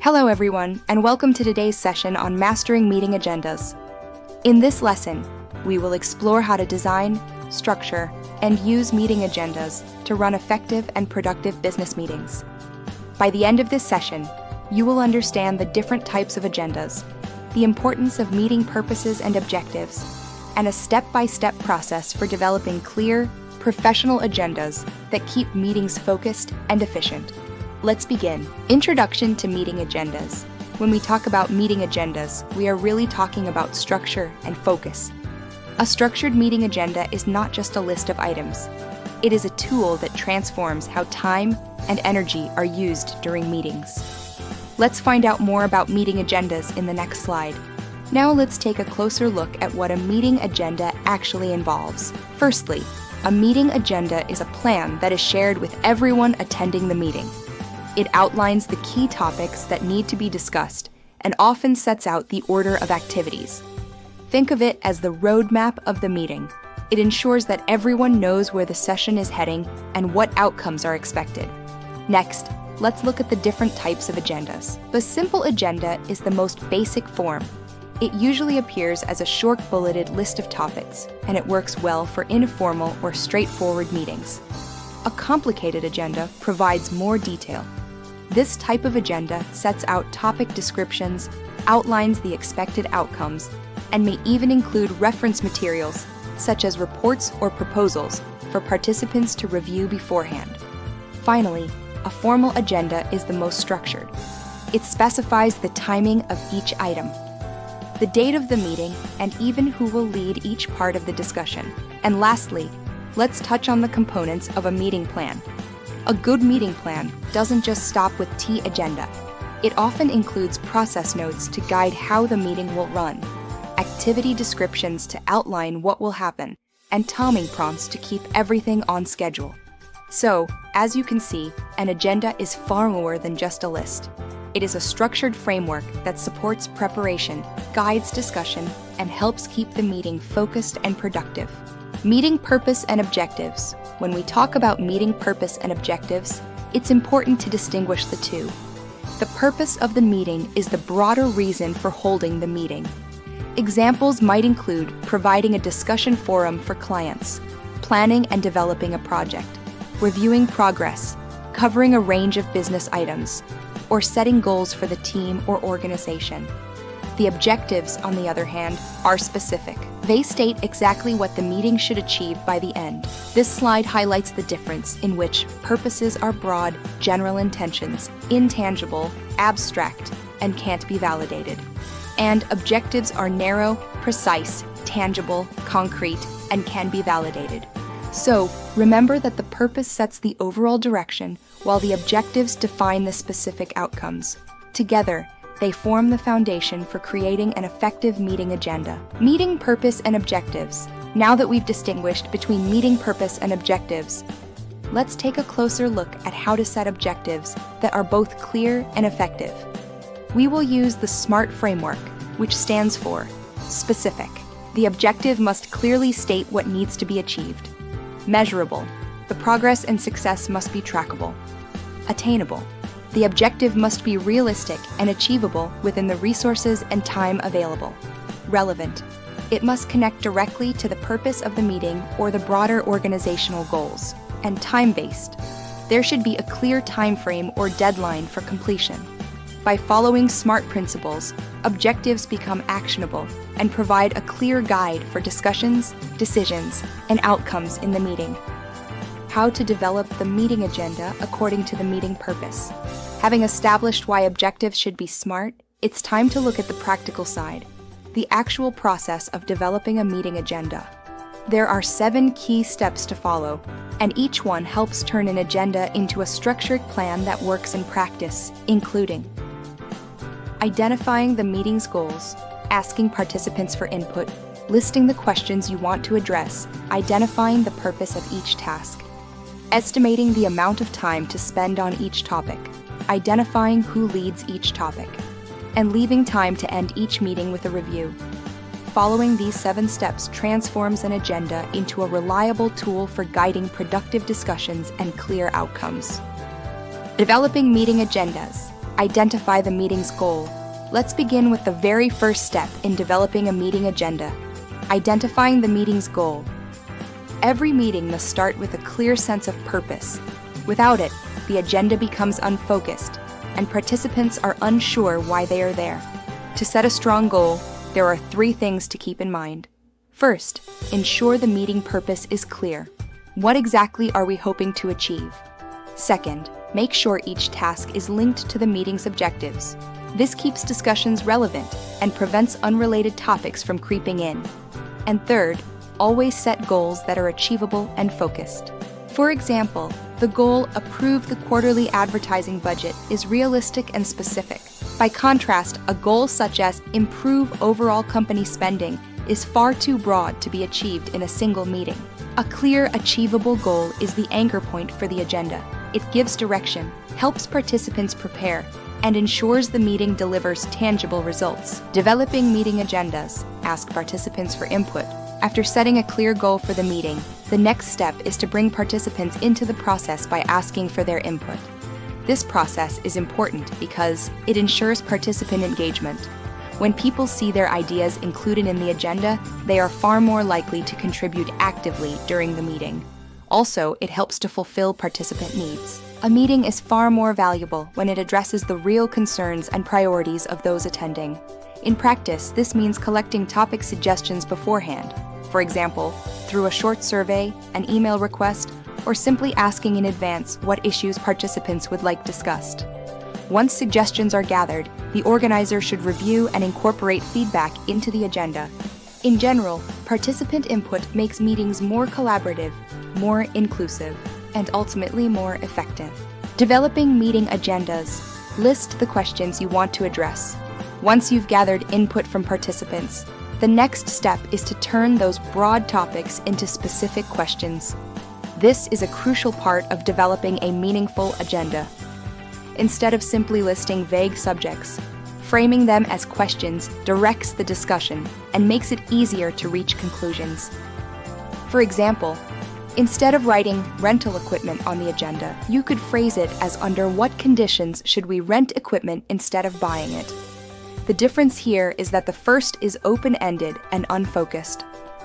Hello everyone, and welcome to today's session on mastering meeting agendas. In this lesson, we will explore how to design, structure, and use meeting agendas to run effective and productive business meetings. By the end of this session, you will understand the different types of agendas, the importance of meeting purposes and objectives, and a step-by-step process for developing clear, professional agendas that keep meetings focused and efficient. Let's begin. Introduction to meeting agendas. When we talk about meeting agendas, we are really talking about structure and focus. A structured meeting agenda is not just a list of items. It is a tool that transforms how time and energy are used during meetings. Let's find out more about meeting agendas in the next slide. Now let's take a closer look at what a meeting agenda actually involves. Firstly, a meeting agenda is a plan that is shared with everyone attending the meeting. It outlines the key topics that need to be discussed and often sets out the order of activities. Think of it as the roadmap of the meeting. It ensures that everyone knows where the session is heading and what outcomes are expected. Next, let's look at the different types of agendas. The simple agenda is the most basic form. It usually appears as a short bulleted list of topics, and it works well for informal or straightforward meetings. A complicated agenda provides more detail. This type of agenda sets out topic descriptions, outlines the expected outcomes, and may even include reference materials, such as reports or proposals, for participants to review beforehand. Finally, a formal agenda is the most structured. It specifies the timing of each item, the date of the meeting, and even who will lead each part of the discussion. And lastly, let's touch on the components of a meeting plan. A good meeting plan doesn't just stop with T-agenda. It often includes process notes to guide how the meeting will run, activity descriptions to outline what will happen, and timing prompts to keep everything on schedule. So, as you can see, an agenda is far more than just a list. It is a structured framework that supports preparation, guides discussion, and helps keep the meeting focused and productive. Meeting purpose and objectives. When we talk about meeting purpose and objectives, it's important to distinguish the two. The purpose of the meeting is the broader reason for holding the meeting. Examples might include providing a discussion forum for clients, planning and developing a project, reviewing progress, covering a range of business items, or setting goals for the team or organization. The objectives, on the other hand, are specific. They state exactly what the meeting should achieve by the end. This slide highlights the difference in which purposes are broad, general intentions, intangible, abstract, and can't be validated. And objectives are narrow, precise, tangible, concrete, and can be validated. So, remember that the purpose sets the overall direction, while the objectives define the specific outcomes. Together, they form the foundation for creating an effective meeting agenda. Meeting purpose and objectives. Now that we've distinguished between meeting purpose and objectives, let's take a closer look at how to set objectives that are both clear and effective. We will use the SMART framework, which stands for specific. The objective must clearly state what needs to be achieved. Measurable. The progress and success must be trackable. Attainable. The objective must be realistic and achievable within the resources and time available. Relevant. It must connect directly to the purpose of the meeting or the broader organizational goals. And time-based. There should be a clear time frame or deadline for completion. By following SMART principles, objectives become actionable and provide a clear guide for discussions, decisions, and outcomes in the meeting. How to develop the meeting agenda according to the meeting purpose. Having established why objectives should be SMART, it's time to look at the practical side, the actual process of developing a meeting agenda. There are 7 key steps to follow, and each one helps turn an agenda into a structured plan that works in practice, including identifying the meeting's goals, asking participants for input, listing the questions you want to address, identifying the purpose of each task, estimating the amount of time to spend on each topic, identifying who leads each topic, and leaving time to end each meeting with a review. Following these 7 steps transforms an agenda into a reliable tool for guiding productive discussions and clear outcomes. Developing meeting agendas. Identify the meeting's goal. Let's begin with the very first step in developing a meeting agenda: identifying the meeting's goal. Every meeting must start with a clear sense of purpose. Without it, the agenda becomes unfocused, and participants are unsure why they are there. To set a strong goal, there are 3 things to keep in mind. First, ensure the meeting purpose is clear. What exactly are we hoping to achieve? Second, make sure each task is linked to the meeting's objectives. This keeps discussions relevant and prevents unrelated topics from creeping in. And third, always set goals that are achievable and focused. For example, the goal "approve the quarterly advertising budget" is realistic and specific. By contrast, a goal such as "improve overall company spending" is far too broad to be achieved in a single meeting. A clear, achievable goal is the anchor point for the agenda. It gives direction, helps participants prepare, and ensures the meeting delivers tangible results. Developing meeting agendas. Ask participants for input. After setting a clear goal for the meeting, the next step is to bring participants into the process by asking for their input. This process is important because it ensures participant engagement. When people see their ideas included in the agenda, they are far more likely to contribute actively during the meeting. Also, it helps to fulfill participant needs. A meeting is far more valuable when it addresses the real concerns and priorities of those attending. In practice, this means collecting topic suggestions beforehand, for example, through a short survey, an email request, or simply asking in advance what issues participants would like discussed. Once suggestions are gathered, the organizer should review and incorporate feedback into the agenda. In general, participant input makes meetings more collaborative, more inclusive, and ultimately more effective. Developing meeting agendas. List the questions you want to address. Once you've gathered input from participants, the next step is to turn those broad topics into specific questions. This is a crucial part of developing a meaningful agenda. Instead of simply listing vague subjects, framing them as questions directs the discussion and makes it easier to reach conclusions. For example, instead of writing rental equipment on the agenda, you could phrase it as "under what conditions should we rent equipment instead of buying it?" The difference here is that the first is open-ended and unfocused,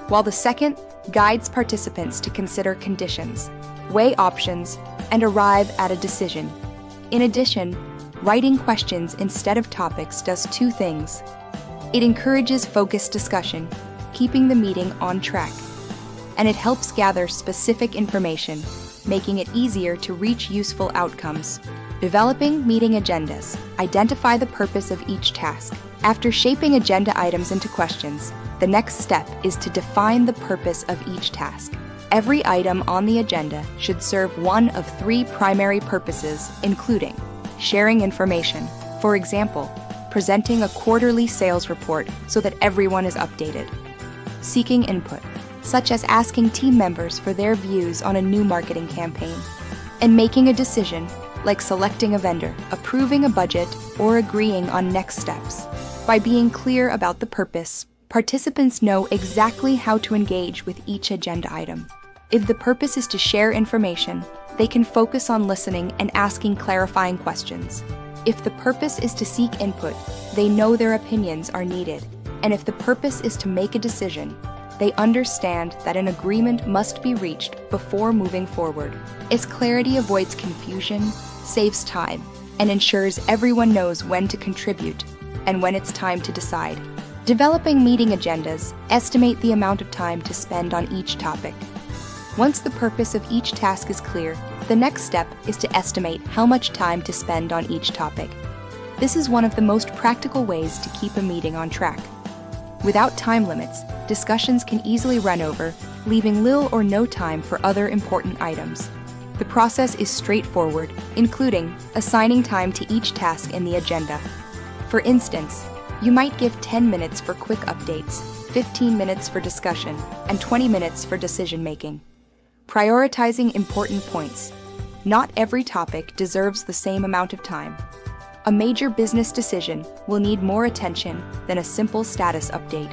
while the second guides participants to consider conditions, weigh options, and arrive at a decision. In addition, writing questions instead of topics does 2 things. It encourages focused discussion, keeping the meeting on track, and it helps gather specific information, making it easier to reach useful outcomes. Developing meeting agendas. Identify the purpose of each task. After shaping agenda items into questions, the next step is to define the purpose of each task. Every item on the agenda should serve one of 3 primary purposes, including sharing information, for example, presenting a quarterly sales report so that everyone is updated, seeking input, such as asking team members for their views on a new marketing campaign, and making a decision, like selecting a vendor, approving a budget, or agreeing on next steps. By being clear about the purpose, participants know exactly how to engage with each agenda item. If the purpose is to share information, they can focus on listening and asking clarifying questions. If the purpose is to seek input, they know their opinions are needed. And if the purpose is to make a decision, they understand that an agreement must be reached before moving forward. Its clarity avoids confusion, saves time, and ensures everyone knows when to contribute and when it's time to decide. Developing meeting agendas. Estimate the amount of time to spend on each topic. Once the purpose of each task is clear, the next step is to estimate how much time to spend on each topic. This is one of the most practical ways to keep a meeting on track. Without time limits, discussions can easily run over, leaving little or no time for other important items. The process is straightforward, including assigning time to each task in the agenda. For instance, you might give 10 minutes for quick updates, 15 minutes for discussion, and 20 minutes for decision-making. Prioritizing important points. Not every topic deserves the same amount of time. A major business decision will need more attention than a simple status update.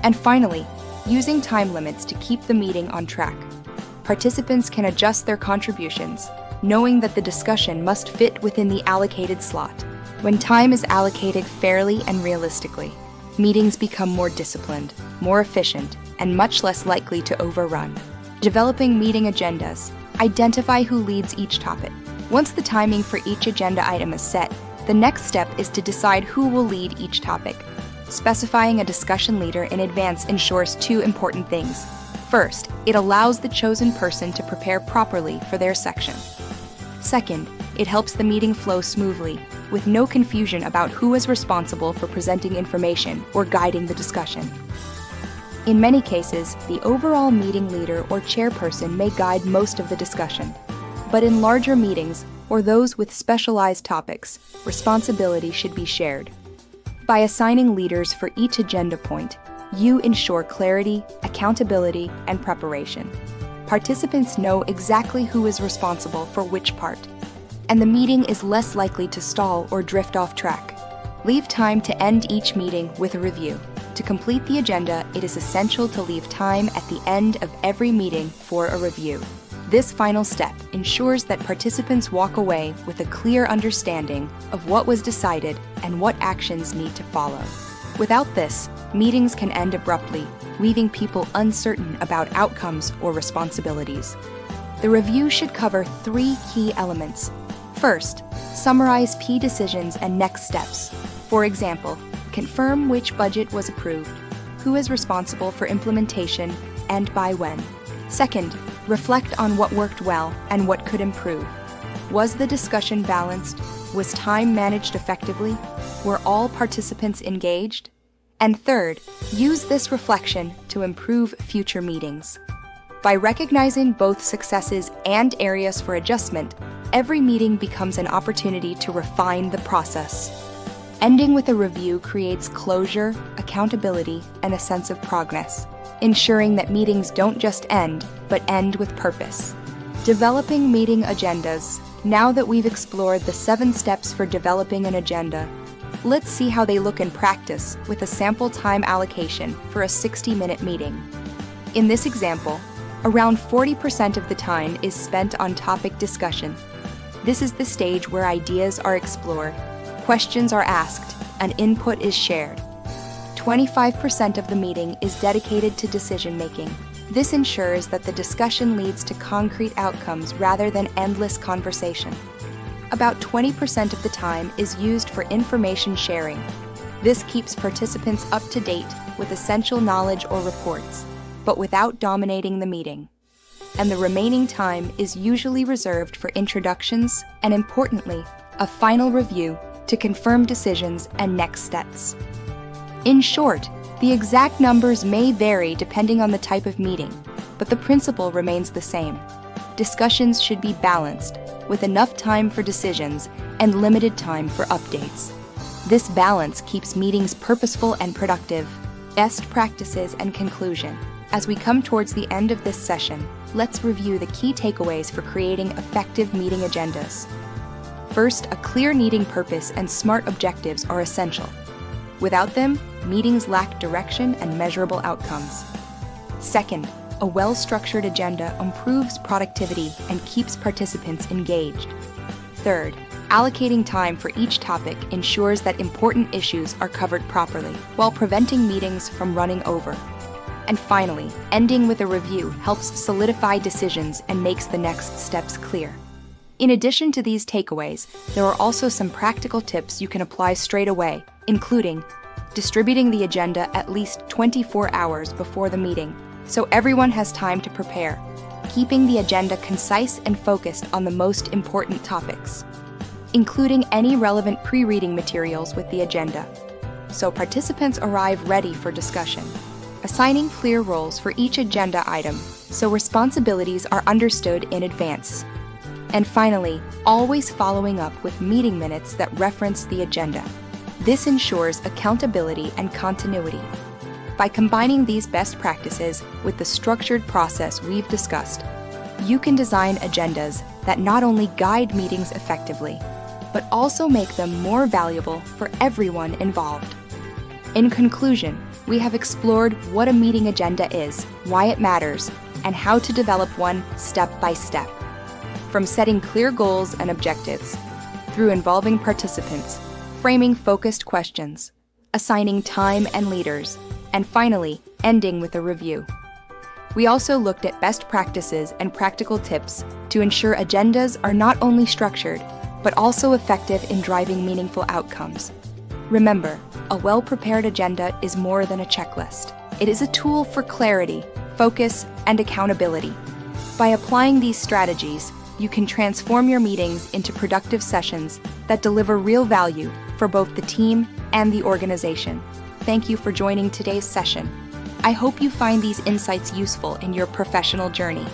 And finally, using time limits to keep the meeting on track. Participants can adjust their contributions, knowing that the discussion must fit within the allocated slot. When time is allocated fairly and realistically, meetings become more disciplined, more efficient, and much less likely to overrun. Developing meeting agendas. Identify who leads each topic. Once the timing for each agenda item is set, the next step is to decide who will lead each topic. Specifying a discussion leader in advance ensures two important things. First, it allows the chosen person to prepare properly for their section. Second, it helps the meeting flow smoothly, with no confusion about who is responsible for presenting information or guiding the discussion. In many cases, the overall meeting leader or chairperson may guide most of the discussion. But in larger meetings, or those with specialized topics, responsibility should be shared. By assigning leaders for each agenda point, you ensure clarity, accountability, and preparation. Participants know exactly who is responsible for which part, and the meeting is less likely to stall or drift off track. Leave time to end each meeting with a review. To complete the agenda, it is essential to leave time at the end of every meeting for a review. This final step ensures that participants walk away with a clear understanding of what was decided and what actions need to follow. Without this, meetings can end abruptly, leaving people uncertain about outcomes or responsibilities. The review should cover 3 key elements. First, summarize key decisions and next steps. For example, confirm which budget was approved, who is responsible for implementation, and by when. Second, reflect on what worked well and what could improve. Was the discussion balanced? Was time managed effectively? Were all participants engaged? And third, use this reflection to improve future meetings. By recognizing both successes and areas for adjustment, every meeting becomes an opportunity to refine the process. Ending with a review creates closure, accountability, and a sense of progress, ensuring that meetings don't just end, but end with purpose. Developing meeting agendas. Now that we've explored the 7 steps for developing an agenda, let's see how they look in practice with a sample time allocation for a 60-minute meeting. In this example, around 40% of the time is spent on topic discussion. This is the stage where ideas are explored, questions are asked, and input is shared. 25% of the meeting is dedicated to decision-making. This ensures that the discussion leads to concrete outcomes rather than endless conversation. About 20% of the time is used for information sharing. This keeps participants up to date with essential knowledge or reports, but without dominating the meeting. And the remaining time is usually reserved for introductions and, importantly, a final review to confirm decisions and next steps. In short, the exact numbers may vary depending on the type of meeting, but the principle remains the same. Discussions should be balanced, with enough time for decisions and limited time for updates. This balance keeps meetings purposeful and productive. Best practices and conclusion. As we come towards the end of this session, let's review the key takeaways for creating effective meeting agendas. First, a clear meeting purpose and smart objectives are essential. Without them, meetings lack direction and measurable outcomes. Second, a well-structured agenda improves productivity and keeps participants engaged. Third, allocating time for each topic ensures that important issues are covered properly, while preventing meetings from running over. And finally, ending with a review helps solidify decisions and makes the next steps clear. In addition to these takeaways, there are also some practical tips you can apply straight away, including distributing the agenda at least 24 hours before the meeting, so everyone has time to prepare, keeping the agenda concise and focused on the most important topics, including any relevant pre-reading materials with the agenda, so participants arrive ready for discussion, assigning clear roles for each agenda item so responsibilities are understood in advance, and finally, always following up with meeting minutes that reference the agenda. This ensures accountability and continuity. By combining these best practices with the structured process we've discussed, you can design agendas that not only guide meetings effectively, but also make them more valuable for everyone involved. In conclusion, we have explored what a meeting agenda is, why it matters, and how to develop one step by step. From setting clear goals and objectives, through involving participants, framing focused questions, assigning time and leaders, and finally, ending with a review. We also looked at best practices and practical tips to ensure agendas are not only structured, but also effective in driving meaningful outcomes. Remember, a well-prepared agenda is more than a checklist. It is a tool for clarity, focus, and accountability. By applying these strategies, you can transform your meetings into productive sessions that deliver real value for both the team and the organization. Thank you for joining today's session. I hope you find these insights useful in your professional journey.